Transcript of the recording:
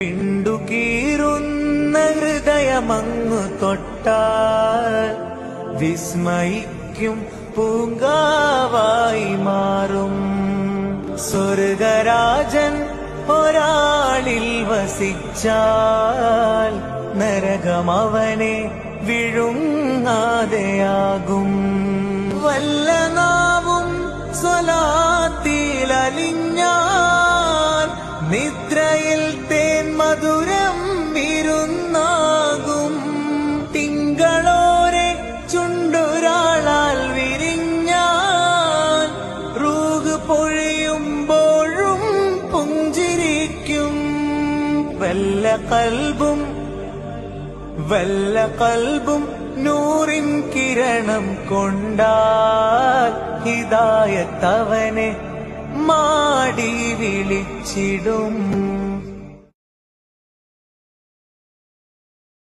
പിണ്ടുകീറുന്ന ഹൃദയമങ്ങു തൊട്ടാൽ വിസ്മയിക്കും പൂങ്കാവായി മാറും. സ്വർഗരാജൻ ഒരാളിൽ വസിച്ചാൽ നരകമവനെ വിഴുങ്ങാതെയാകും. വല്ല നാവും സ്വലാത്തിലലിഞ്ഞാൽ നിദ്രയിൽ തേൻ മധുരം ഇരുന്നാകും. തിങ്കളോരെ ചുണ്ടൊരാളാൽ വിരിഞ്ഞാൽ റൂഹ് പൊഴിയുമ്പോഴും പുഞ്ചിരിക്കും. വല്ല കൽബും നൂറിൻ കിരണം കൊണ്ടാൽ ഹിദായത്തവനെ മാടി വിളിച്ചിടും.